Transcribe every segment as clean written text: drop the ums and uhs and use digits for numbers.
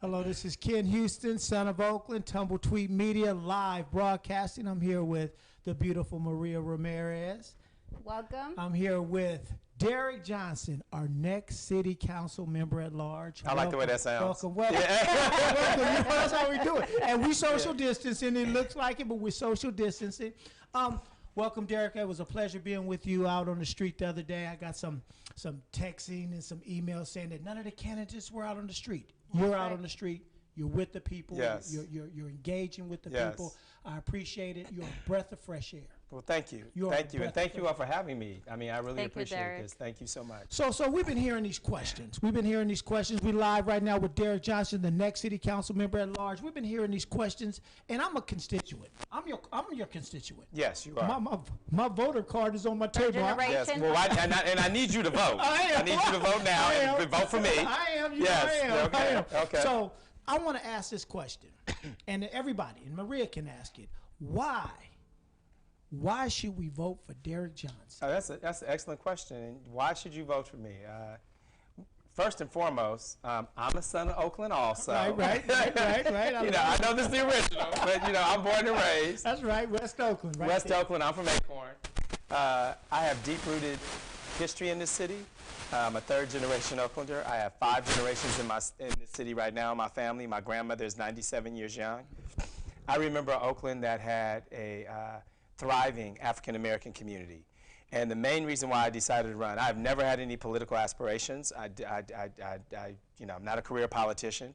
Hello, this is Ken Houston, son of Oakland, Tumble Tweet Media, live broadcasting. I'm here with the beautiful Maria Ramirez. Welcome. I'm here with Derek Johnson, our next city council member at large. I like the way that sounds. Welcome, welcome. Yeah. Welcome. You know, that's how we do it. And we social distancing. It looks like it, but we're social distancing. Welcome, Derek. It was a pleasure being with you out on the street the other day. I got some texting and some emails saying that none of the candidates were out on the street. You're out on the street. You're with the people. Yes. You're engaging with the Yes. people. I appreciate it. You're a breath of fresh air. Well, thank you. You are Thank you. a And thank you all for having me. I mean, I really Thank you, appreciate Derek. this. Thank you so much. So we've been hearing these questions. We've been hearing these questions. We live right now with Derek Johnson, the next city council member at large. We've been hearing these questions, and I'm a constituent. I'm your constituent. Yes, you are. My voter card is on my table. Yes. Well, I need you to vote. I am. I need you to vote now and vote for me. I am. Yes. I am. Okay. I am. Okay. So I want to ask this question, and everybody, and Maria can ask it. Why should we vote for Derek Johnson? Oh, that's an excellent question. And why should you vote for me? First and foremost, I'm a son of Oakland also. Right. I know this is the original, but I'm born and raised. That's right, West Oakland. Right West there. Oakland. I'm from Acorn. I have deep-rooted history in this city. I'm a third-generation Oaklander. I have 5 generations in this city right now. My family, my grandmother is 97 years young. I remember Oakland that had a thriving African-American community. And the main reason why I decided to run, I've never had any political aspirations. I'm not a career politician.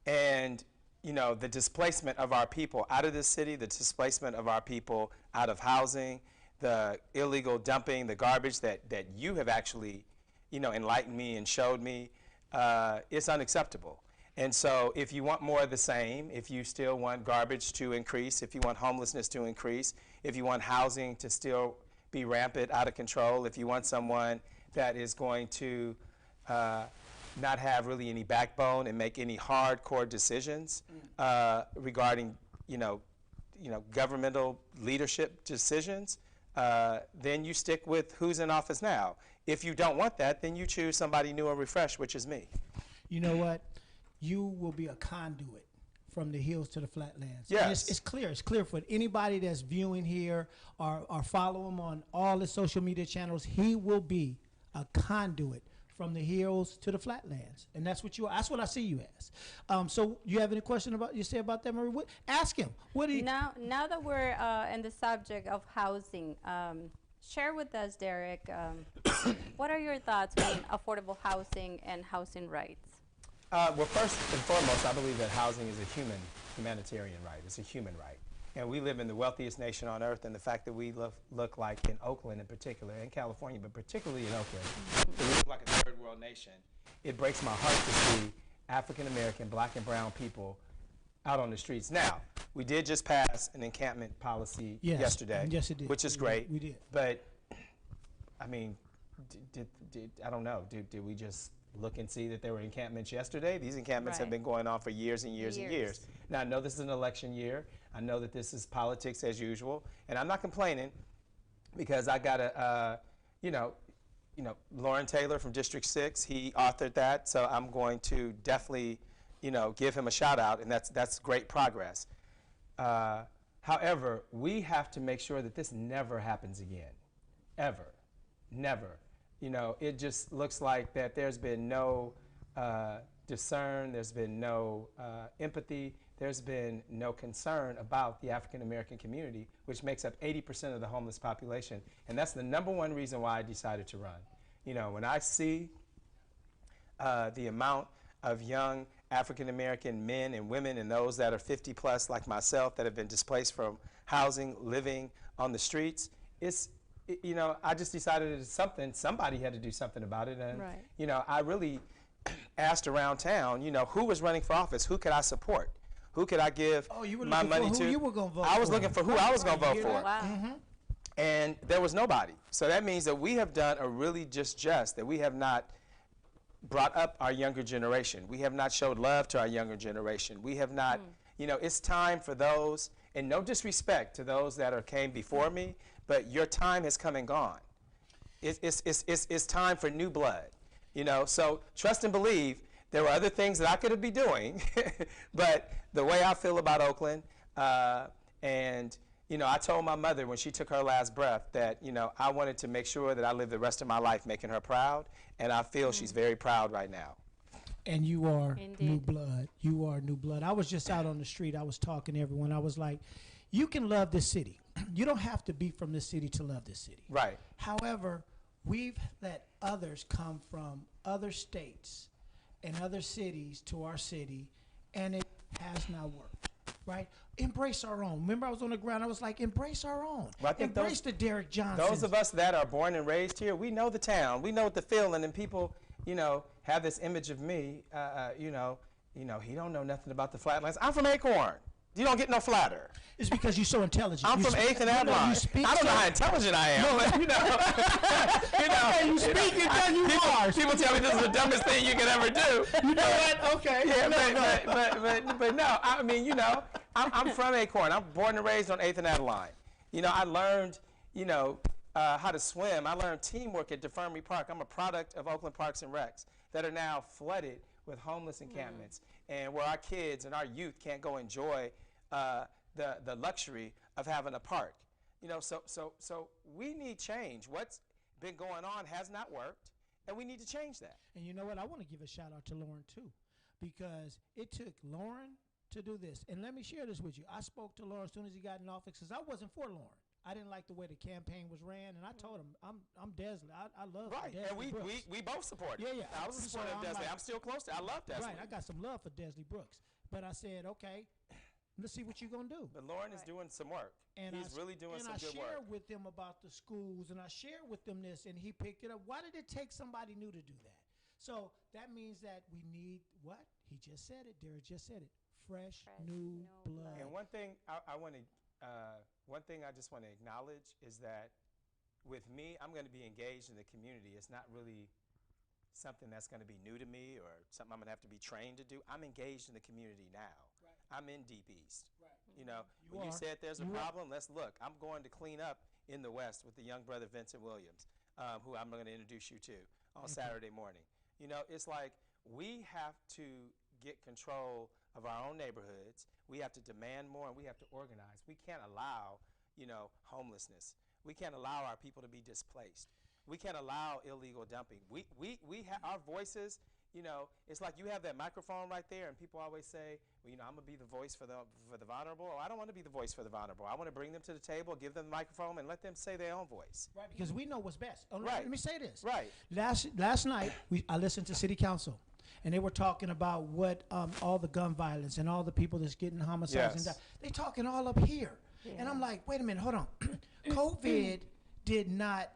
And, the displacement of our people out of this city, the displacement of our people out of housing, the illegal dumping, the garbage that you have actually, enlightened me and showed me, it's unacceptable. And so if you want more of the same, if you still want garbage to increase, if you want homelessness to increase, if you want housing to still be rampant, out of control, if you want someone that is going to not have really any backbone and make any hardcore decisions regarding, governmental leadership decisions, then you stick with who's in office now. If you don't want that, then you choose somebody new and refreshed, which is me. You know what? You will be a conduit from the hills to the flatlands. Yes. And it's clear. It's clear for anybody that's viewing here or follow him on all the social media channels. He will be a conduit from the hills to the flatlands, and that's what you are. That's what I see you as. So you have any question about that, Marie? Ask him. What do you? Now that we're in the subject of housing, share with us, Derek. What are your thoughts on affordable housing and housing rights? Well, first and foremost, I believe that housing is a humanitarian right. It's a human right. And we live in the wealthiest nation on earth, and the fact that we look like in Oakland in particular, in California, but particularly in Oakland, that we look like a third world nation, it breaks my heart to see African-American, black and brown people out on the streets. Now, we did just pass an encampment policy yesterday, yes, it did. which is great. We did. But, I mean, I don't know, did we just look and see that there were encampments yesterday? These encampments have been going on for years and years and years. Now, I know this is an election year. I know that this is politics as usual, and I'm not complaining because I got a, Lauren Taylor from District 6, he authored that, so I'm going to definitely, give him a shout out, and that's great progress. However, we have to make sure that this never happens again, ever, never. It just looks like that there's been no discern, there's been no empathy, there's been no concern about the African American community, which makes up 80% of the homeless population. And that's the #1 reason why I decided to run. When I see the amount of young African American men and women and those that are 50 plus like myself that have been displaced from housing, living on the streets, I just decided that somebody had to do something about it. And, I really asked around town, who was running for office? Who could I support? Who could I give my money to? Who you were gonna vote I was for. looking for who I was going to vote for. Wow. Mm-hmm. And there was nobody. So that means that we have done a really that we have not brought up our younger generation. We have not showed love to our younger generation. We have not, it's time for those, and no disrespect to those that came before me, but your time has come and gone. It's time for new blood. So trust and believe There were other things that I could be doing, but the way I feel about Oakland, and you know, I told my mother when she took her last breath that, you know, I wanted to make sure that I live the rest of my life making her proud, and I feel she's very proud right now. And you are Indeed. new blood. You are new blood. I was just out on the street. I was talking to everyone. I was like, you can love this city. You don't have to be from this city to love this city. Right. However, we've let others come from other states and other cities to our city, and it has not worked, right? Embrace our own. Remember, I was on the ground. I was like, embrace our own. Well, I think embrace the Derek Johnson. Those of us that are born and raised here, we know the town. We know what the feeling, and people, you know, have this image of me, you know, he don't know nothing about the Flatlands. I'm from Acorn. You don't get no flatter. It's because you're so intelligent. I'm from 8th and Avalon. I don't know how intelligent I am, but you know, you speak because you are. People tell me this is the dumbest thing you can ever do. You know what? Okay. Yeah, but no, I mean, you know, I'm from Acorn. I'm born and raised on 8th and Avalon. You know, I learned, you know, how to swim. I learned teamwork at DeFermi Park. I'm a product of Oakland Parks and Recs that are now flooded with homeless encampments, and where our kids and our youth can't go enjoy the luxury of having a park. You know, so we need change. What's been going on has not worked, and we need to change that. And you know what? I want to give a shout out to Lauren too, because it took Lauren to do this. And let me share this with you. I spoke to Lauren as soon as he got in office because I wasn't for Lauren. I didn't like the way the campaign was ran, and I told him I'm Desley. I love Right, Desley and Brooks. we both support it. Yeah. I was a supporter of I'm Desley. like- I'm still close to it. I love Desley. Right, I got some love for Desley Brooks, but I said, okay, let's see what you're gonna do. But Lauren is doing some work. And He's really doing some good And I shared work. with them about the schools, and I shared with them this, and he picked it up. Why did it take somebody new to do that? So that means that we need what? He just said it. Derek just said it. Fresh new blood. And one thing I want to, one thing I just want to acknowledge is that with me, I'm going to be engaged in the community. It's not really something that's going to be new to me or something I'm going to have to be trained to do. I'm engaged in the community now. Right. I'm in Deep East. Right. You know, You when you are. said there's a You are. problem, let's look. I'm going to clean up in the West with the young brother Vincent Williams, who I'm going to introduce you to on Saturday morning. You know, it's like we have to get control of our own neighborhoods. We have to demand more, and we have to organize. We can't allow, you know, homelessness. We can't allow our people to be displaced. We can't allow illegal dumping. We have our voices. You know, it's like you have that microphone right there, and people always say, well, you know, I'm gonna be the voice for the vulnerable. Oh, I don't want to be the voice for the vulnerable. I want to bring them to the table, give them the microphone, and let them say their own voice. Right, because we know what's best. Oh, Right. Let me say this. Right. Last night, I listened to City Council, and they were talking about what all the gun violence and all the people that's getting homicides. Yes. And they talking all up here. And I'm like, wait a minute, hold on. COVID did not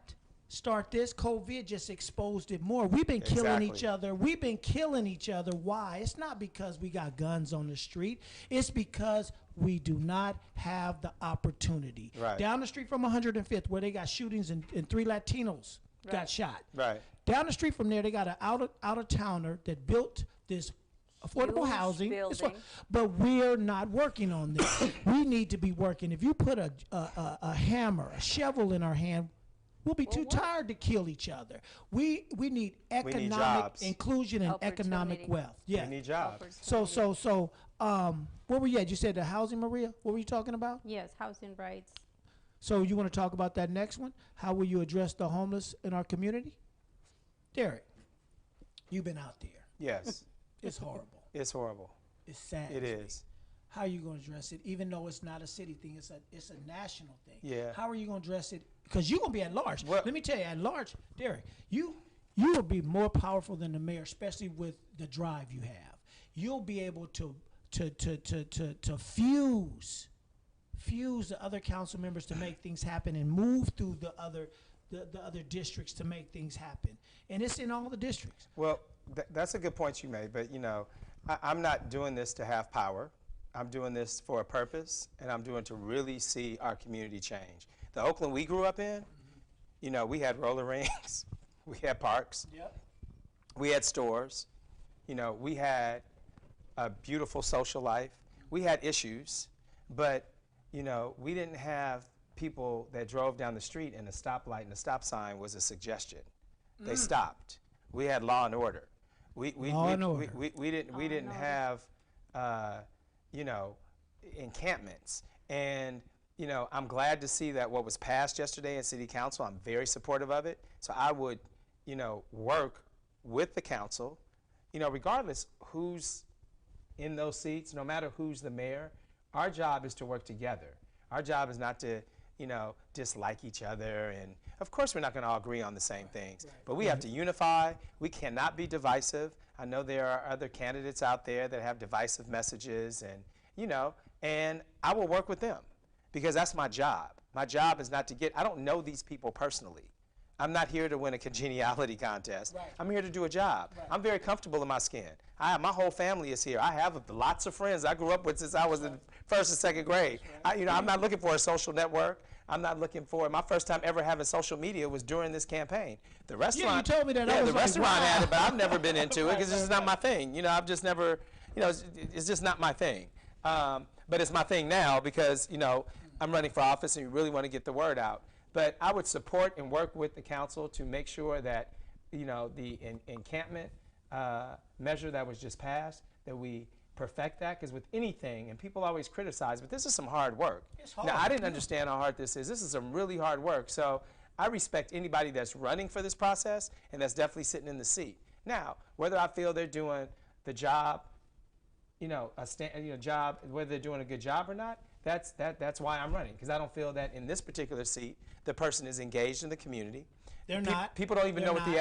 start this. COVID just exposed it more. We've been killing each Exactly. other. We've been killing each other. Why? It's not because we got guns on the street. It's because we do not have the opportunity. Right. Down the street from 105th, where they got shootings and 3 Latinos got Right. shot. Right. Down the street from there, they got an out-of-towner that built this affordable Huge housing. It's what- building. but we're not working on this. We need to be working. If you put a hammer, a shovel in our hand, we'll be too tired to kill each other. We need economic jobs. inclusion and economic Opportunity. wealth. Yeah. We need jobs. So, where were you at? You said the housing, Maria? What were you talking about? Yes, housing rights. So you want to talk about that next one? How will you address the homeless in our community? Derek, you've been out there. Yes. It's horrible. It's horrible. It's sad. It to me. is. How are you going to address it? Even though it's not a city thing, it's a national thing. Yeah. How are you going to address it? Because you're going to be at large. Well- Let me tell you, at large, Derek, you will be more powerful than the mayor, especially with the drive you have. You'll be able to fuse the other council members to make things happen and move through the other districts to make things happen. And it's in all the districts. Well, that's a good point you made, but you know, I'm not doing this to have power. I'm doing this for a purpose, and I'm doing it to really see our community change. The Oakland we grew up in, you know, we had roller rinks, we had parks, Yep. we had stores, you know, we had a beautiful social life. We had issues, but you know, we didn't have people that drove down the street and a stoplight and a stop sign was a suggestion. They stopped. We had law and order. Law and order. We didn't have, you know, encampments. And, you know, I'm glad to see that what was passed yesterday in City Council, I'm very supportive of it. So I would, you know, work with the council, you know, regardless who's in those seats, no matter who's the mayor, our job is to work together. Our job is not to, you know, dislike each other. And of course, we're not going to all agree on the same things, but we have to unify. We cannot be divisive. I know there are other candidates out there that have divisive messages, and, you know, and I will work with them because that's my job. My job is not to get, I don't know these people personally. I'm not here to win a congeniality contest. Right. I'm here to do a job. Right. I'm very comfortable in my skin. My whole family is here. I have lots of friends I grew up with since I was in first and second grade. Right. You know, I'm not looking for a social network. I'm not looking for, my first time ever having social media was during this campaign. The restaurant, yeah, you told me that. Yeah, I was the like, restaurant wow. had it, but I've never been into it because it's just not my thing. You know, I've just never, you know, it's just not my thing. But it's my thing now because, you know, I'm running for office and you really want to get the word out. But I would support and work with the council to make sure that, you know, the encampment measure that was just passed, that we perfect that, because with anything, and people always criticize, but this is some hard work. It's hard. Now, I didn't understand how hard this is. This is some really hard work. So I respect anybody that's running for this process and that's definitely sitting in the seat. Now, whether I feel they're doing the job, you know, job, whether they're doing a good job or not, that's why I'm running, because I don't feel that in this particular seat the person is engaged in the community. They're not. People don't even know what the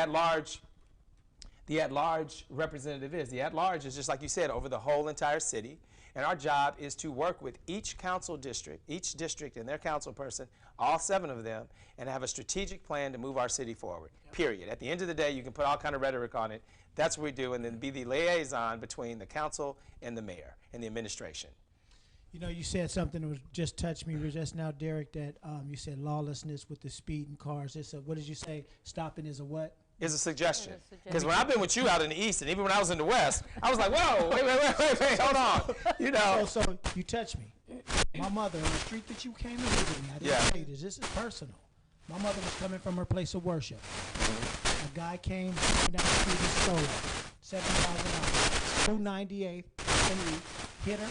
at-large representative is. The at-large is just like you said, over the whole entire city. And our job is to work with each council district, each district and their council person, all 7 of them, and have a strategic plan to move our city forward, period. At the end of the day, you can put all kind of rhetoric on it. That's what we do, and then be the liaison between the council and the mayor and the administration. You know, you said something that was just touched me just now, Derek, that you said lawlessness with the speeding cars. It's a, what did you say? Stopping is a what? Is a suggestion. Because when I've been with you out in the East, and even when I was in the West, I was like, whoa, wait, hold on. You know. So you touched me. My mother, on the street that you came in with me, I didn't say this. This is personal. My mother was coming from her place of worship. A guy came down the street and stole her. $7,000. 298, and he hit her.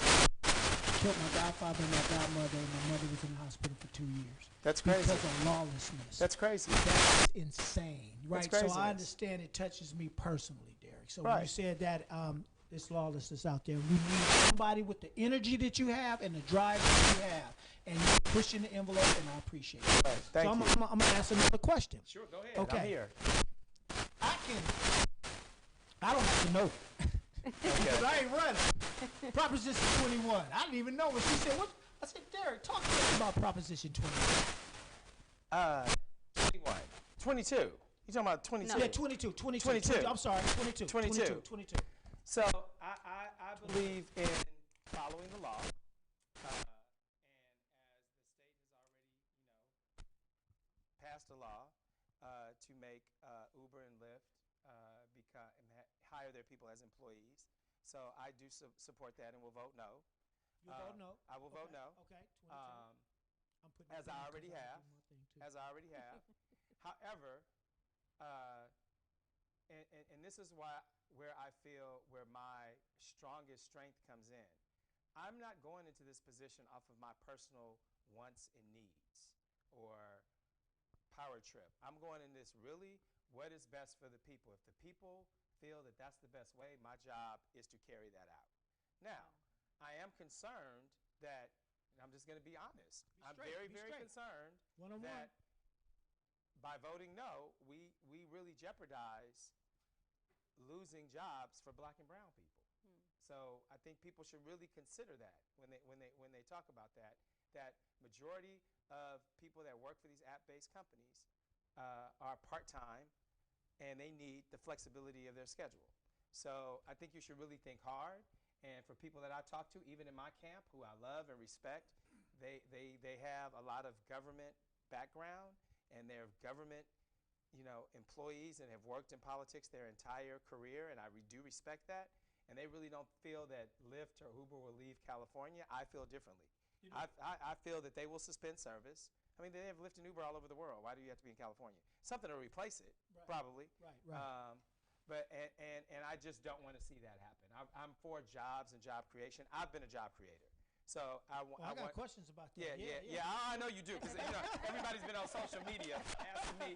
Killed my godfather and my godmother, and my mother was in the hospital for 2 years. That's crazy. Because of lawlessness. That's crazy. That's insane, right? That's so I understand it touches me personally, Derek. So right. when you said that there's lawlessness out there, we need somebody with the energy that you have and the drive that you have, and you're pushing the envelope, and I appreciate it. Right. Thank you. I'm going to ask another question. Sure, go ahead. Okay. I'm here. I don't have to know. Because Okay. I ain't running. Proposition 21. I didn't even know what she said. What? I said, Derek, talk to us about Proposition 21. 21. 22. You talking about 22? No. Yeah, 22. 22. I'm sorry, 22. 22. 22. So I believe in following the law. And as the state has already, passed a law to make Uber and Lyft hire their people as employees. So I do support that and will vote no. You vote no? I will vote no. Okay. 22. As I already have. However, and this is where I feel where my strongest strength comes in. I'm not going into this position off of my personal wants and needs or power trip. I'm going in this really what is best for the people. If the people feel that that's the best way, my job is to carry that out. Now, I am concerned that, and I'm just going to be honest, I'm very concerned that by voting no, we really jeopardize losing jobs for black and brown people. So I think people should really consider that when they talk about that majority of people that work for these app-based companies are part-time, and they need the flexibility of their schedule. So I think you should really think hard. And for people that I talk to, even in my camp, who I love and respect, they have a lot of government background, and they're government employees and have worked in politics their entire career, and I do respect that. And they really don't feel that Lyft or Uber will leave California. I feel differently. I feel that they will suspend service. I mean, they have Lyft and Uber all over the world. Why do you have to be in California? Something to replace it, probably. Right. But and I just don't want to see that happen. I'm for jobs and job creation. I've been a job creator. So I got questions about that. Yeah. I know you do, because everybody's been on social media asking me,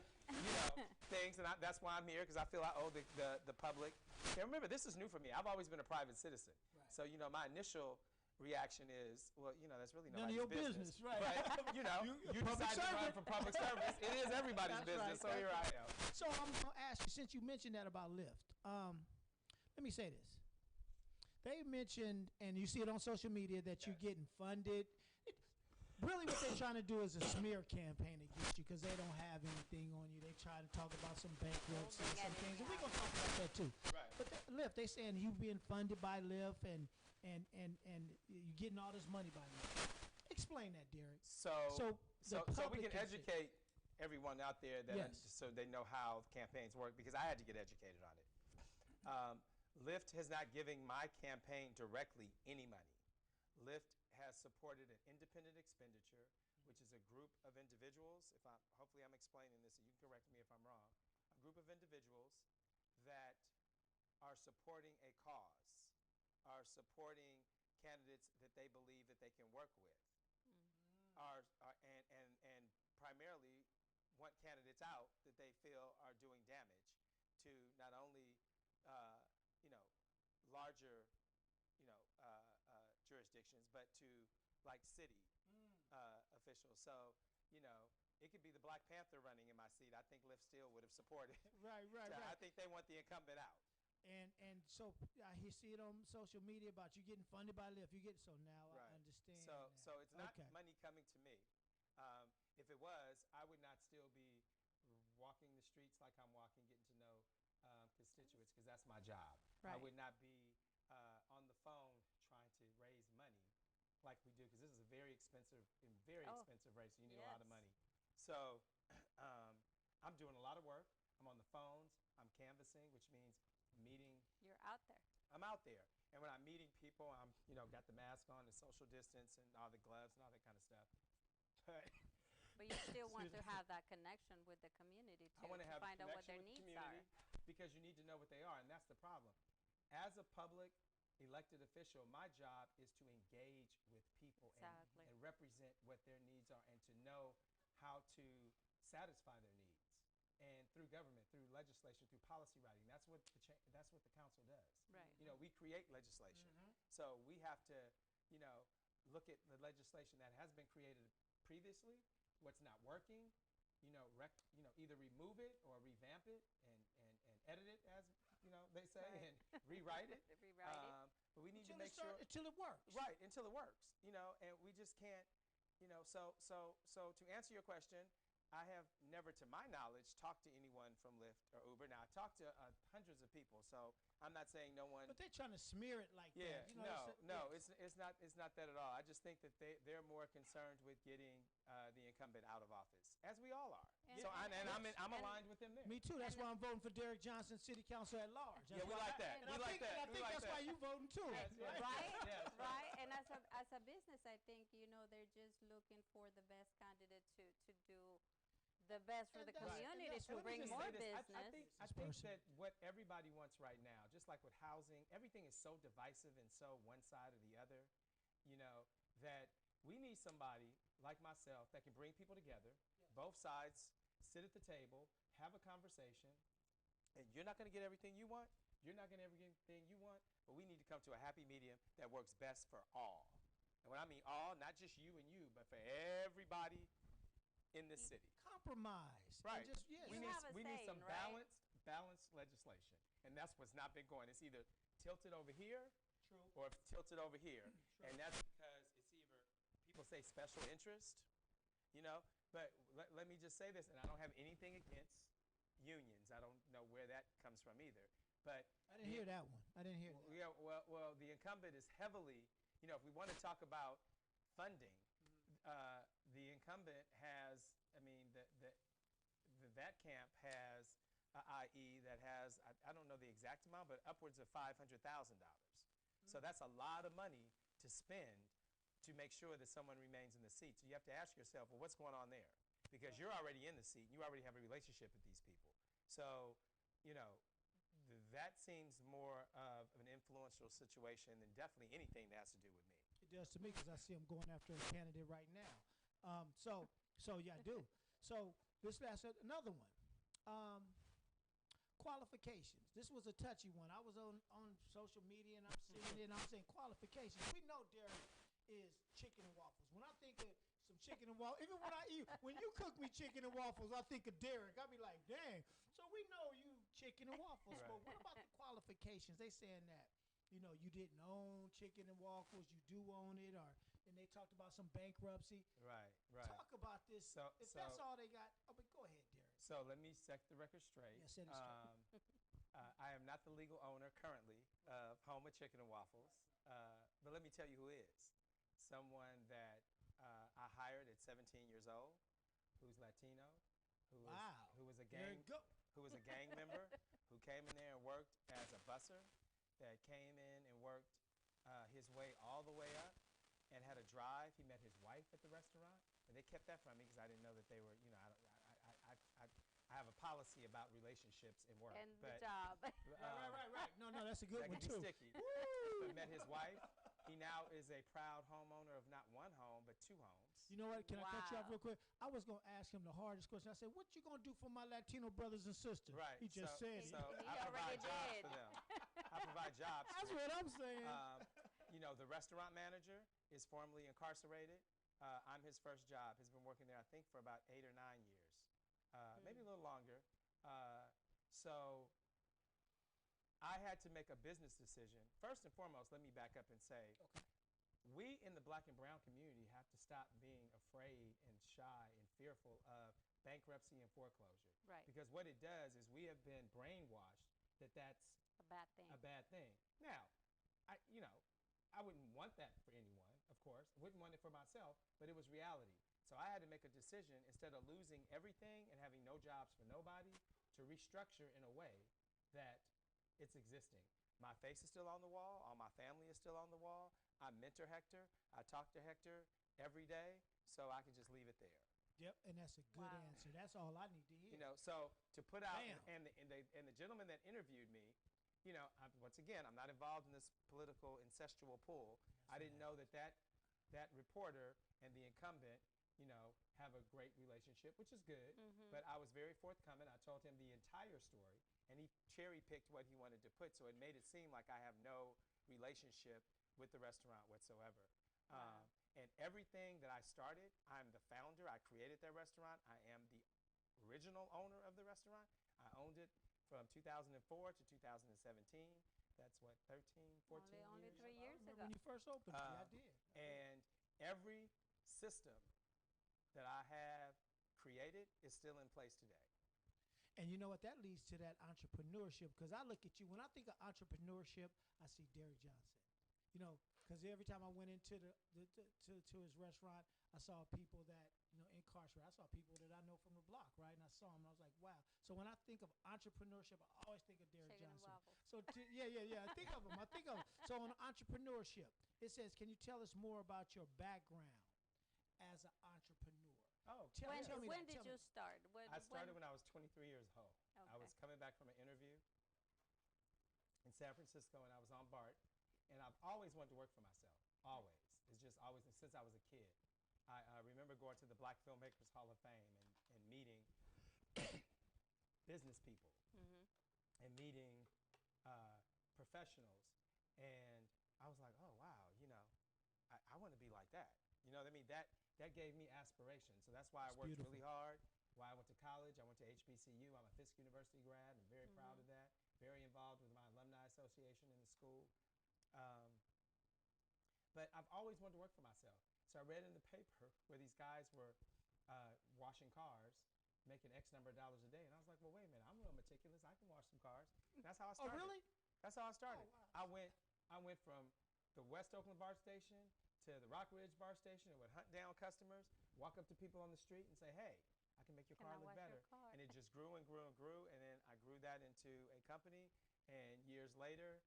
things, and that's why I'm here, because I feel I owe the public. And remember, this is new for me. I've always been a private citizen. Right. So my initial reaction is, well, that's really none of nobody's your business, right? But you decide to run for public service. It is everybody's That's business. right. So here I am. So I'm gonna ask you, since you mentioned that about Lyft, let me say this. They mentioned, and you see it on social media, that you're getting funded. Really what they're trying to do is a smear campaign against you, because they don't have anything on you. They try to talk about some bankruptcy and some things, and we're going to talk about that too. Right. But Lyft, they saying you being funded by Lyft and you're getting all this money by Lyft. Explain that, Derek. So the we public can can see. educate everyone out there that Yes. so they know how campaigns work, because I had to get educated on it. Lyft has not given my campaign directly any money. Lyft has supported an independent expenditure, which is a group of individuals. Hopefully I'm explaining this, and you can correct me if I'm wrong. A group of individuals that are supporting a cause, are supporting candidates that they believe that they can work with, and primarily want candidates out that they feel are doing damage to not only larger jurisdictions, but to like city officials. So it could be the Black Panther running in my seat. I think Lyft still would have supported. Right. I think they want the incumbent out. And so I see it on social media about you getting funded by Lyft. So now I understand. So it's not Okay. money coming to me. If it was, I would not still be walking the streets like I'm walking, getting to know constituents, because that's my job. I Right. would not be on the phone trying to raise money like we do, because this is a very expensive expensive race. You need a lot of Yes. money. So I'm doing a lot of work. I'm on the phones. I'm canvassing, which means meeting. You're out there. I'm out there. And when I'm meeting people, I'm, got the mask on, the social distance, and all the gloves and all that kind of stuff. But you still want to have that connection with the community I want to to have find a out what connection their with the needs community, are. because you need to know what they are, and that's the problem. As a public elected official, my job is to engage with people Exactly. and represent what their needs are, and to know how to satisfy their needs. And through government, through legislation, through policy writing, that's what the council does. Right. We create legislation. So we have to, look at the legislation that has been created previously, what's not working, either remove it or revamp it and edit it, as they say, Right. and rewrite it. Rewrite it. But we need to Until make sure until it works. right until it works. And we just can't. So to answer your question, I have never, to my knowledge, talked to anyone from Lyft or Uber. Now, I talked to hundreds of people, so I'm not saying no one. But they're trying to smear it like Yeah, that. it's not that at all. I just think that they're more concerned with getting the incumbent out of office, as we all are. And- So and- I'm aligned with them there. Me too. That's why I'm voting for Derek Johnson, City Council at large. That's Yeah, we why like that. And We I like think, that. and I We think like that's that. why you voting too. Yes, yes. Right? Yes. Right? And as a business, I think, they're just looking for the best candidate to do the best for And the that's- and community, that's to what it bring is. more Say this. business. I think It's personal. that what everybody wants right now, just like with housing, everything is so divisive and so one side or the other, that we need somebody like myself that can bring people together, both sides, sit at the table, have a conversation, and you're not going to get everything you want, you're not going to get everything you want, but we need to come to a happy medium that works best for all. And when I mean all, not just you and you, but for everybody in this city. Compromise. Right. And just, yes. We You need, have a we need some saying, right? balanced legislation. And that's what's not been going. It's either tilted over here True. or tilted over here. And that's because it's either, people say special interest, but let me just say this, and I don't have anything against unions. I don't know where that comes from either. But I didn't hear that one. I didn't hear that. yeah, well, the incumbent is heavily, if we want to talk about funding, the incumbent has, that camp has IE that has, I don't know the exact amount, but upwards of $500,000. So that's a lot of money to spend to make sure that someone remains in the seat. So you have to ask yourself, well, what's going on there? Because you're already in the seat, and you already have a relationship with these people. So, that seems more of an influential situation than definitely anything that has to do with me. It does to me because I see him going after a candidate right now. So yeah, I do. So this last another one. Qualifications. This was a touchy one. I was on social media and I'm seeing it and I'm saying qualifications. We know Derek is chicken and waffles. When I think of some chicken and waffles, even when I eat, when you cook me chicken and waffles, I think of Derek. I be like, dang. So we know you chicken and waffles. Right. But what about the qualifications? They saying that, you know, you didn't own chicken and waffles, you do own it, and they talked about some bankruptcy. Right. Talk about this. So- if so- that's all they got, but go ahead, Derek. So let me set the record straight. Yeah, set it straight. I am not the legal owner currently of Homa Chicken and Waffles, but let me tell you who is. Someone that I hired at 17 years old, who's Latino, who was a gang member, who came in there and worked as a busser, that came in and worked his way all the way up, and had a drive. He met his wife at the restaurant, and they kept that from me because I didn't know that they were, you know, I have a policy about relationships in work. And the but, job. Right. No, that's a good that one can be too. sticky. But met his wife. He now is a proud homeowner of not one home, but 2 homes. You know what? Can I cut you off Wow. real quick? I was gonna ask him the hardest question. I said, "What you gonna do for my Latino brothers and sisters?" Right. He just said it. So He I provide already jobs did. for them. I provide jobs That's for what I'm saying. you know, the restaurant manager is formerly incarcerated. I'm his first job. He's been working there, I think, for about 8 or 9 years, maybe a little longer. So I had to make a business decision. First and foremost, let me back up and say, Okay. we in the black and brown community have to stop being afraid and shy and fearful of bankruptcy and foreclosure. Right. Because what it does is we have been brainwashed that that's A bad thing. a bad thing. Now, I wouldn't want that for anyone, of course. I wouldn't want it for myself, but it was reality. So I had to make a decision instead of losing everything and having no jobs for nobody to restructure in a way that it's existing. My face is still on the wall. All my family is still on the wall. I mentor Hector. I talk to Hector every day, so I can just leave it there. Yep, and that's a good Wow. answer. That's all I need to hear. You know, so to put out, Bam. and the gentleman that interviewed me, you know, once again, I'm not involved in this political incestual pool. I didn't know that reporter and the incumbent, you know, have a great relationship, which is good. But I was very forthcoming. I told him the entire story, and he cherry-picked what he wanted to put, so it made it seem like I have no relationship with the restaurant whatsoever. Wow. And everything that I started, I'm the founder. I created that restaurant. I am the original owner of the restaurant. I owned it from 2004 to 2017. That's what, 13, 14 Only years? 3 I years remember ago. when you first opened it. Yeah, I did. And every system that I have created is still in place today. And you know what? That leads to that entrepreneurship. Because I look at you, when I think of entrepreneurship, I see Derek Johnson. You know, because every time I went into to his restaurant, I saw people that, you know, incarcerated. I saw people that I know from the block, right? And I saw them, and I was like, wow. So when I think of entrepreneurship, I always think of Derek Chicken and Johnson. waffles. So yeah. I think of him. So on entrepreneurship, it says, can you tell us more about your background as an entrepreneur? Oh, Tell me When that. Tell did you me. start? I started when I was 23 years old. I Okay. was coming back from an interview in San Francisco, and I was on BART. And I've always wanted to work for myself, always. It's just always, since I was a kid. I remember going to the Black Filmmakers Hall of Fame and meeting business people and meeting professionals. And I was like, oh, wow, you know, I want to be like that. You know what I mean? That gave me aspiration. So that's why I worked beautiful. really hard, why I went to college. I went to HBCU. I'm a Fisk University grad. I'm very proud of that. Very involved with my alumni association in the school. But I've always wanted to work for myself. So I read in the paper where these guys were washing cars, making X number of dollars a day. And I was like, well, wait a minute, I'm real meticulous. I can wash some cars. That's how I started. Oh, really? That's how I started. Oh, wow. I went from the West Oakland BART station to the Rock Ridge BART station and would hunt down customers, walk up to people on the street and say, hey, I can make your Can car I look wash your better. car? And it just grew and grew and grew. And then I grew that into a company. And years later,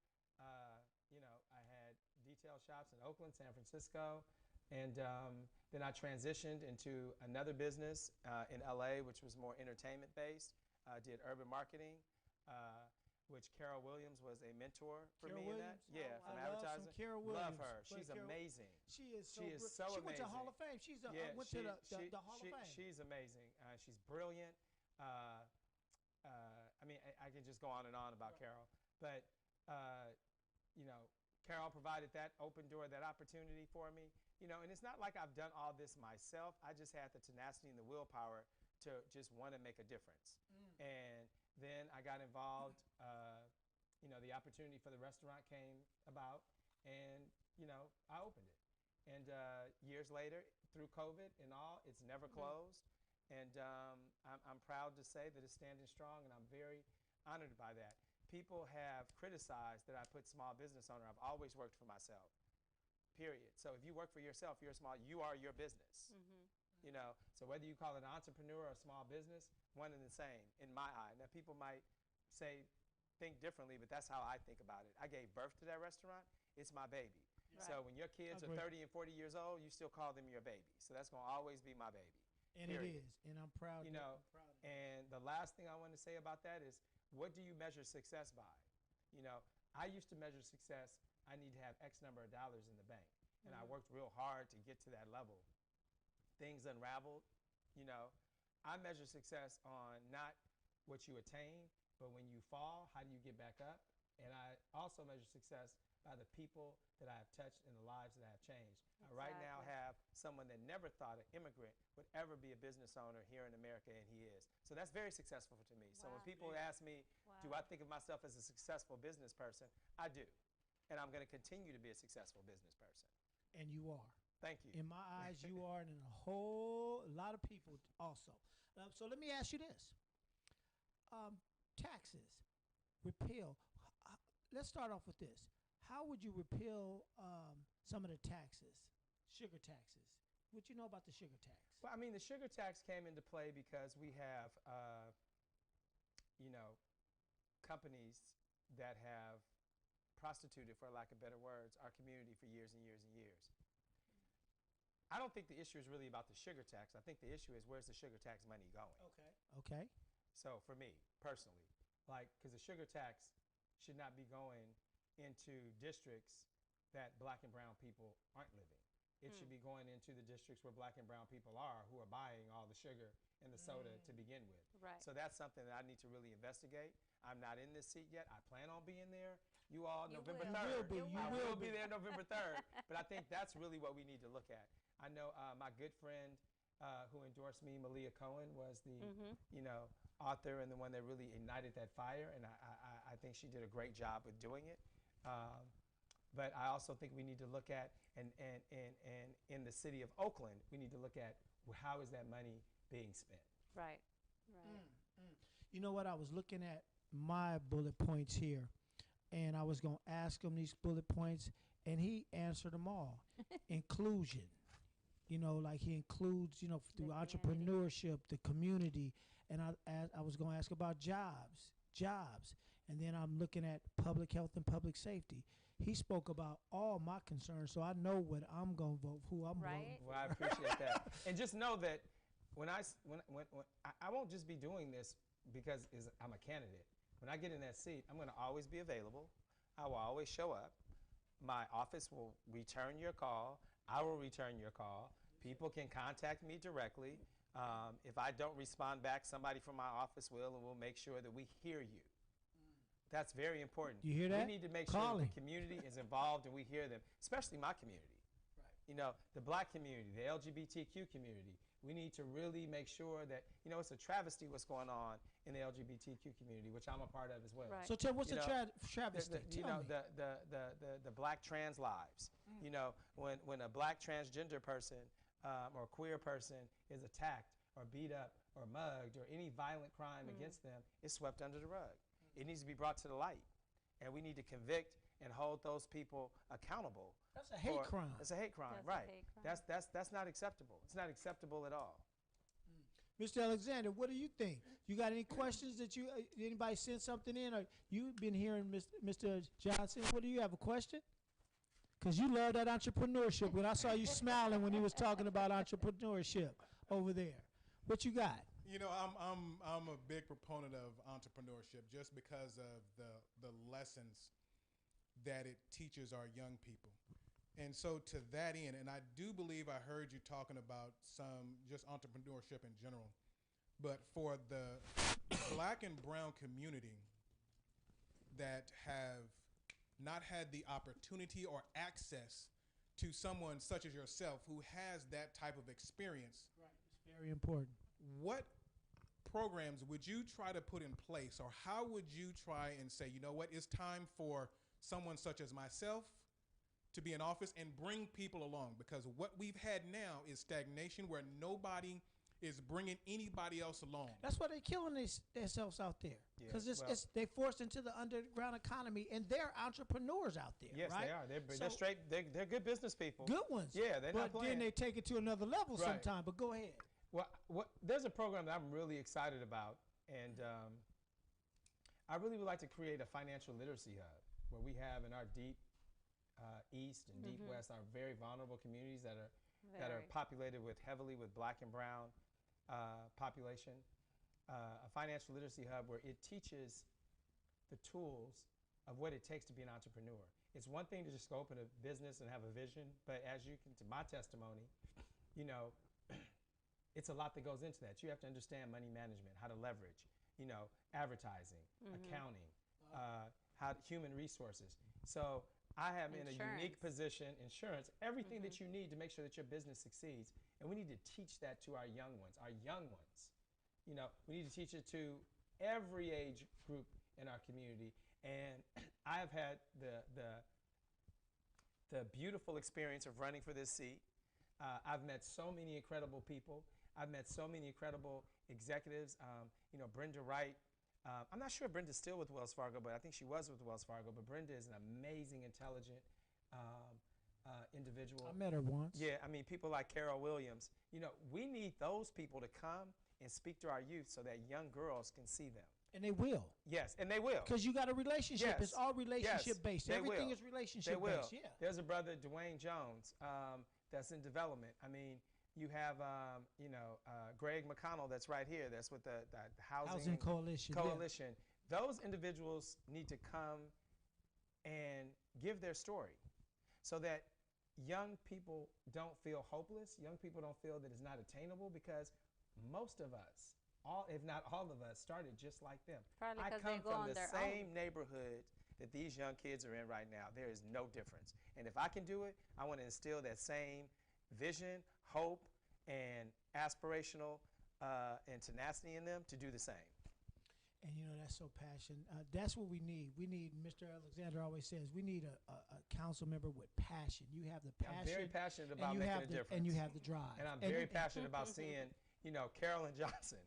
you know, I had detail shops in Oakland, San Francisco. And then I transitioned into another business in LA, which was more entertainment based. Did urban marketing. which Carol Williams was a mentor for Carol me in Williams? that. Yeah, Oh, from wow. I love some advertising. Carol Love Williams. her. But She's Carol- amazing. She is so. She is so She went to amazing. Hall of Fame. She's Yeah, went to the Hall of Fame. She's amazing. She's brilliant. I mean, I can just go on and on about Carol, but you know, Carol provided that open door, that opportunity for me. You know, and it's not like I've done all this myself. I just had the tenacity and the willpower to just want to make a difference. And then I got involved. You know, the opportunity for the restaurant came about, and you know, I opened it. And years later, through COVID and all, it's never closed. And I'm proud to say that it's standing strong, and I'm very honored by that. People have criticized that I put small business owner. I've always worked for myself, period. So if you work for yourself, you are your business. You know, so whether you call it an entrepreneur or a small business, one and the same in my eye. Now people might think differently, but that's how I think about it. I gave birth to that restaurant. It's my baby. Right. So when your kids are 30 and 40 years old, you still call them your baby. So that's going to always be my baby. And period. it is, and I'm proud. You know, I'm proud of it. and the last thing I want to say about that is, what do you measure success by? You know, I used to measure success, I need to have X number of dollars in the bank. And I worked real hard to get to that level. Things unraveled, you know. I measure success on not what you attain, but when you fall, how do you get back up? And I also measure success by the people that I have touched and the lives that I have changed. I right now Exactly. have someone that never thought an immigrant would ever be a business owner here in America, and he is. So that's very successful to me. So when Wow. people ask me, do Wow. I think of myself as a successful business person? I do. And I'm going to continue to be a successful business person. And you are. Thank you. In my eyes, you are, and in a whole lot of people also. So let me ask you this: taxes, repeal. Let's start off with this. How would you repeal some of the taxes, sugar taxes? What you know about the sugar tax? Well, I mean, the sugar tax came into play because we have, you know, companies that have prostituted, for lack of better words, our community for years and years and years. I don't think the issue is really about the sugar tax. I think the issue is, where's the sugar tax money going? Okay. So for me, personally, like, because the sugar tax should not be going into districts that black and brown people aren't living. It should be going into the districts where black and brown people are, who are buying all the sugar and the soda to begin with. Right. So that's something that I need to really investigate. I'm not in this seat yet. I plan on being there. You all, You November will. 3rd. You will be. You I will will be be. there November 3rd. But I think that's really what we need to look at. I know my good friend who endorsed me, Malia Cohen, was the you know, author and the one that really ignited that fire. And I think she did a great job with doing it. But I also think we need to look at, and in the city of Oakland, we need to look at how is that money being spent. Right. Right. You know what? I was looking at my bullet points here, and I was going to ask him these bullet points, and he answered them all. Inclusion. You know, like he includes, you know, through The community. entrepreneurship, the community. And I was going to ask about jobs. And then I'm looking at public health and public safety. He spoke about all my concerns, so I know what I'm going to vote, who I'm Right. voting. Well, I appreciate that. And just know that when I won't just be doing this because I'm a candidate. When I get in that seat, I'm going to always be available. I will always show up. My office will return your call. I will return your call. People can contact me directly. If I don't respond back, somebody from my office will, and we'll make sure that we hear you. That's very important. You hear that? We need to make Call sure him. the community is involved and we hear them, especially my community. Right. You know, the black community, the LGBTQ community. We need to really make sure that, you know, it's a travesty what's going on in the LGBTQ community, which I'm a part of as well. Right. So tell what's You the know, travesty? you Tell know, me. the black trans lives. You know, when a black transgender person or queer person is attacked or beat up or mugged or any violent crime against them, it's swept under the rug. It needs to be brought to the light. And we need to convict and hold those people accountable. That's a hate crime. It's a hate crime, That's a right. hate crime. That's not acceptable. It's not acceptable at all. Mr. Alexander, what do you think? You got any questions that anybody sent something in, or you've been hearing Mr. Johnson? What do you have a question? Because you love that entrepreneurship. When I saw you smiling when he was talking about entrepreneurship over there, what you got? You know, I'm a big proponent of entrepreneurship just because of the lessons that it teaches our young people. And so to that end, and I do believe I heard you talking about some just entrepreneurship in general, but for the black and brown community that have not had the opportunity or access to someone such as yourself who has that type of experience. Right. It's very important. What programs would you try to put in place, or how would you try and say, you know what, it's time for someone such as myself to be in office and bring people along? Because what we've had now is stagnation where nobody is bringing anybody else along. That's why they're killing themselves out there. Because they forced into the underground economy, and they're entrepreneurs out there. Yes, right? they are. They're straight. They're good business people. Good ones. Yeah, they're not playing. But then they take it to another level Right. sometime. But go ahead. Well, there's a program that I'm really excited about, and I really would like to create a financial literacy hub where we have in our deep east and deep west our very vulnerable communities that are populated heavily with black and brown population. A financial literacy hub where it teaches the tools of what it takes to be an entrepreneur. It's one thing to just go open a business and have a vision, but as you can, to my testimony, you know, it's a lot that goes into that. You have to understand money management, how to leverage, you know, advertising, accounting, how human resources. So I am in a unique position, insurance, everything that you need to make sure that your business succeeds. And we need to teach that to our young ones. You know, we need to teach it to every age group in our community. And I've had the beautiful experience of running for this seat. I've met so many incredible people. I've met so many incredible executives. You know, Brenda Wright. I'm not sure if Brenda's still with Wells Fargo, but I think she was with Wells Fargo. But Brenda is an amazing, intelligent individual. I met her once. Yeah, I mean, people like Carol Williams. You know, we need those people to come and speak to our youth so that young girls can see them. And they will. Yes, and they will. Because you got a relationship. Yes. It's all relationship based. They Everything will. is relationship They will. based. Yeah. There's a brother, Dwayne Jones, that's in development. I mean, you have, you know, Greg McConnell that's right here. That's with the Housing Coalition. Coalition. Yeah. Those individuals need to come and give their story so that young people don't feel hopeless. Young people don't feel that it's not attainable, because most of us, if not all of us, started just like them. Probably I 'cause come they go from on the their same own. neighborhood that these young kids are in right now. There is no difference. And if I can do it, I want to instill that same vision, hope, and aspirational and tenacity in them to do the same. And you know, that's so passion. That's what we need. We need, Mr. Alexander always says, we need a council member with passion. You have the passion. I'm very passionate about and you making have a the, difference. And you have the drive. And I'm very passionate about seeing, you know, Carolyn Johnson.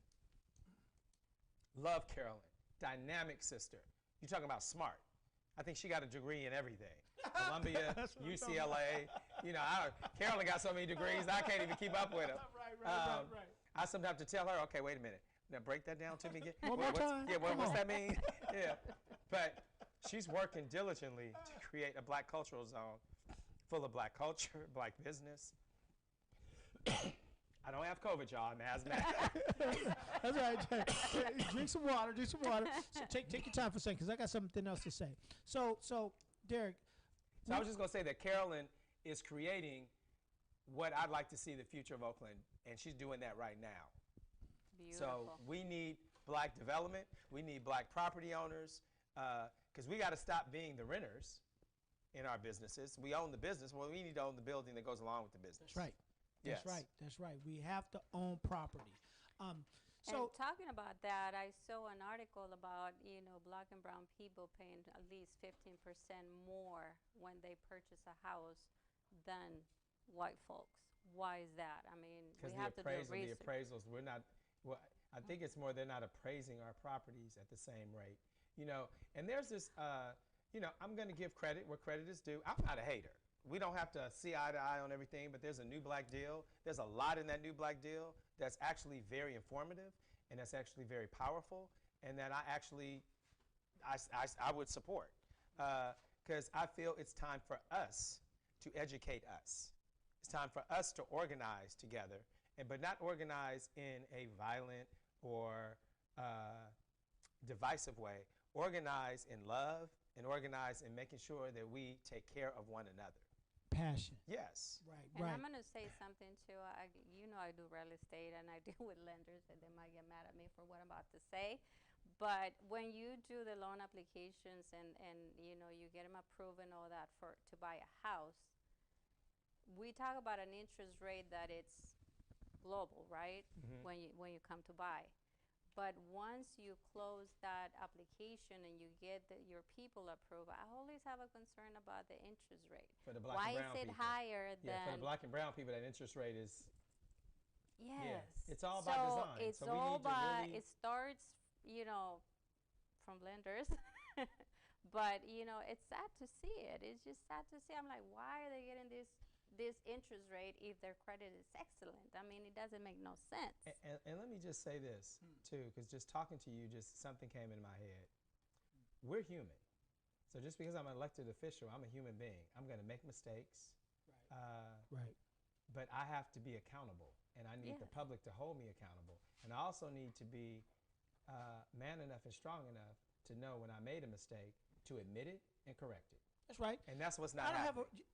Love Carolyn. Dynamic sister. You're talking about smart. I think she got a degree in everything. Columbia, UCLA. You know, Carolyn got so many degrees, I can't even keep up with her. Right. I sometimes have to tell her, okay, wait a minute. Now break that down to me again. One more time. Yeah, Come what's on. that mean? Yeah. But she's working diligently to create a black cultural zone full of black culture, black business. I don't have COVID, y'all. I'm asthmatic. That's right. Drink some water. So take your time for a second, because I got something else to say. So Derek. So I was just going to say that Carolyn is creating what I'd like to see the future of Oakland, and she's doing that right now. Beautiful. So we need black development. We need black property owners, because we got to stop being the renters in our businesses. We own the business. Well, we need to own the building that goes along with the business. That's right. Yes. That's right. We have to own property. So and talking about that, I saw an article about, you know, black and brown people paying at least 15% more when they purchase a house than white folks. Why is that? I mean, we have to do research. The appraisals, we're not, well, I think it's more they're not appraising our properties at the same rate. You know, and there's this, you know, I'm going to give credit where credit is due. I'm not a hater. We don't have to see eye to eye on everything, but there's a new black deal. There's a lot in that new black deal that's actually very informative, and that's actually very powerful, and that I actually, I would support. Because I feel it's time for us to educate us. It's time for us to organize together, but not organize in a violent or divisive way. Organize in love and organize in making sure that we take care of one another. Passion. Yes. Right, And right. I'm going to say something too. I do real estate and I deal with lenders, and they might get mad at me for what I'm about to say. But when you do the loan applications and you get them approved and all that to buy a house, we talk about an interest rate that it's global, right? Mhm. When you come to buy. But once you close that application and you get your people approved, I always have a concern about the interest rate. For the black Why and is brown it people. higher Yeah, for the than? black and brown people, that interest rate is, Yes. it's all by So design. it's So we all need to by, really- it starts, from lenders. But, it's sad to see it. It's just sad to see. I'm like, why are they getting this interest rate if their credit is excellent? I mean, it doesn't make no sense. And let me just say this, too, because just talking to you, just something came in my head. We're human. So just because I'm an elected official, I'm a human being. I'm going to make mistakes. Right. But I have to be accountable, and I need the Yes. public to hold me accountable. And I also need to be man enough and strong enough to know when I made a mistake to admit it and correct it. That's right. And that's what's not I don't have happening.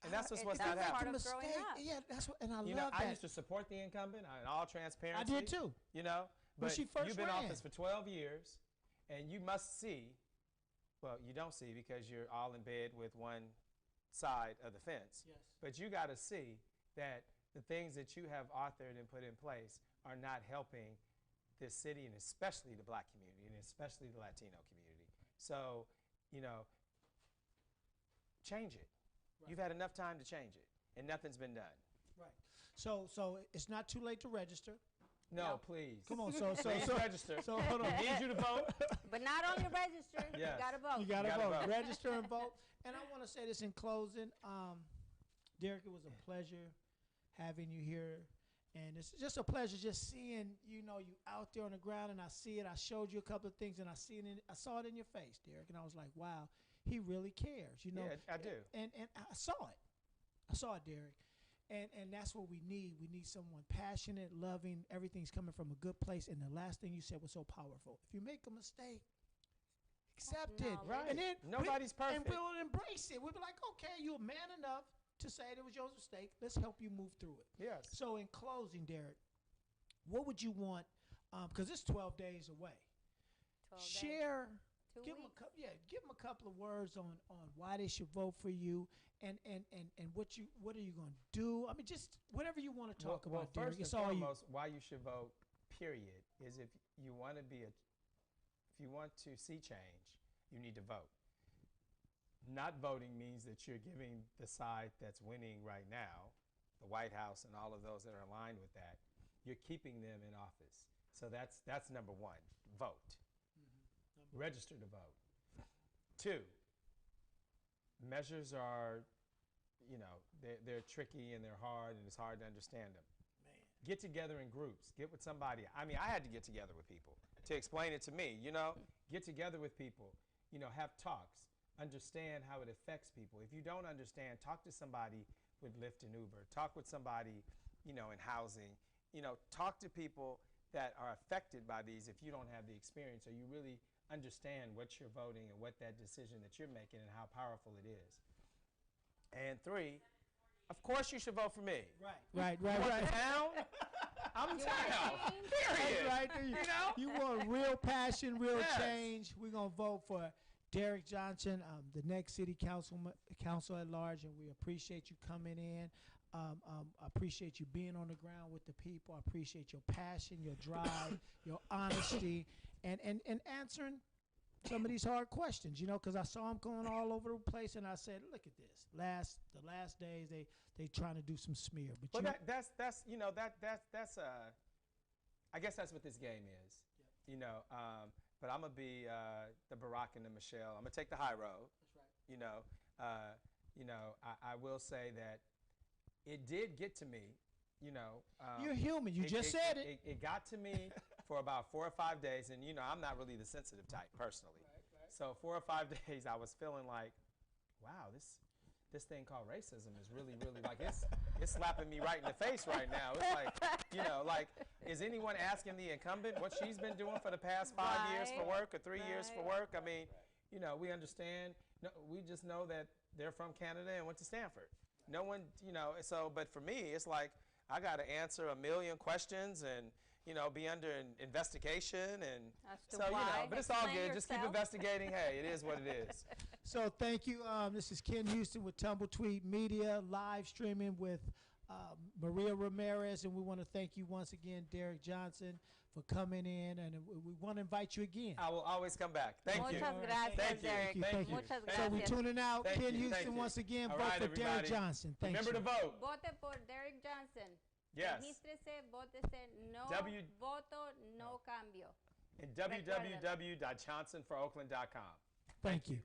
a. And that's It's what's not not part happening. of growing up. Yeah, that's what, and I You love know, that. I used to support the incumbent in all transparency. I did too. You know, When but she first you've been in ran. office for 12 years, and you must see, well, you don't see because you're all in bed with one side of the fence. Yes. But you got to see that the things that you have authored and put in place are not helping this city, and especially the black community, and especially the Latino community. So, change it. Right. You've had enough time to change it, and nothing's been done. Right. So it's not too late to register. No, No. please. Come on, Please register. So hold on. We need you to vote. But not only register, Yes. you got to vote. You gotta gotta vote. vote. Register and vote. And I want to say this in closing. Derek, it was a pleasure having you here. And it's just a pleasure just seeing, you out there on the ground, and I see it. I showed you a couple of things, and I saw it in your face, Derek, and I was like, wow, he really cares, Yeah, I do. And I saw it. I saw it, Derek. And that's what we need. We need someone passionate, loving. Everything's coming from a good place. And the last thing you said was so powerful. If you make a mistake, accept it. Acknowledge. Right. And then Nobody's perfect. And we'll embrace it. We'll be like, okay, you're man enough to say it was your mistake. Let's help you move through it. Yes. So in closing, Derek, what would you want? Because it's 12 days away. 12 days. Share. 2 Give them weeks. give them a couple of words on why they should vote for you, and what are you going to do? I mean, just whatever you want to talk well, about, Derek. first It's and all you. foremost, why you should vote, period, is if you want to see change, you need to vote. Not voting means that you're giving the side that's winning right now, the White House and all of those that are aligned with that, you're keeping them in office. So that's number one, vote. Register to vote. 2, measures are, they're tricky and they're hard and it's hard to understand them. Get together in groups. Get with somebody. I mean, I had to get together with people to explain it to me, Get together with people, have talks. Understand how it affects people. If you don't understand, talk to somebody with Lyft and Uber. Talk with somebody, in housing. Talk to people that are affected by these if you don't have the experience or you really understand what you're voting and what that decision that you're making and how powerful it is. And 3, of course you should vote for me. Right. Town? I'm town. Period. Right. You want real passion, real change. We're going to vote for Derek Johnson, the next city council at large, and we appreciate you coming in. I appreciate you being on the ground with the people. I appreciate your passion, your drive, your honesty, and answering some of these hard questions, because I saw him going all over the place, and I said, look at this. The last days, they trying to do some smear. But Well, that's I guess that's what this game is, But I'm gonna be the Barack and the Michelle. I'm gonna take the high road. That's right. I will say that it did get to me. you're human. You just said it. It got to me for about 4 or 5 days, and I'm not really the sensitive type personally. Right. So 4 or 5 days, I was feeling like, wow, this this thing called racism is really, really like it's slapping me right in the face right now. It's like, you know, like, is anyone asking the incumbent what she's been doing for the past 5 years for work or 3 years for work? I mean, you know, we understand. No, we just know that they're from Canada and went to Stanford. No one, you know, so, but for me, it's like I got to answer a million questions and, you know, be under investigation and To so, you know, why. but it's all Explain good. Just keep yourself. investigating. Hey, it is what it is. So thank you. This is Ken Houston with Tumbletweed Media, live streaming with Maria Ramirez, and we want to thank you once again, Derek Johnson, for coming in, and we want to invite you again. I will always come back. Thank you. Muchas gracias, Thank you. Derek. Thank you. Muchas So we're gracias. tuning out. Thank Ken you, Houston thank you. once again. All Vote right, for Derek everybody. Johnson. Thank Remember you. to vote. Vote por Derek Johnson. Yes. Regístrese, vótese, no voto, no cambio. And www.johnsonforoakland.com. Thank you.